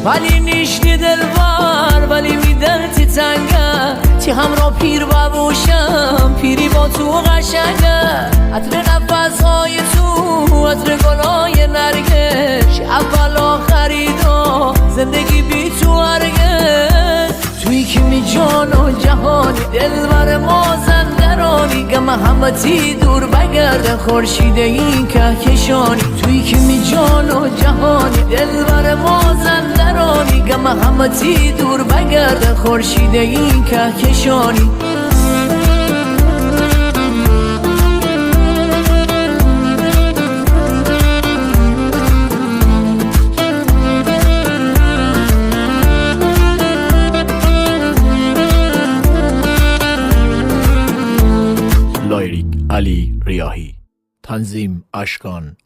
ولی نیشتی دلبر ولی میدلتی تنگه چی همراه پیر ببوشم پیری با تو قشنگه عطر نفسهای تو عطر گلای نرگس اول آخریدا زندگی بی تو هرگز توی که می جان و جهانی دلبر مازندرانی گم همتی دور بگرده خورشید این کهکشانی توی که می جان و جهانی دلبر مازندرانی گم همتی دور بگرده خورشید این کهکشانی لایریک علی ریاحی، تنظیم اشکان.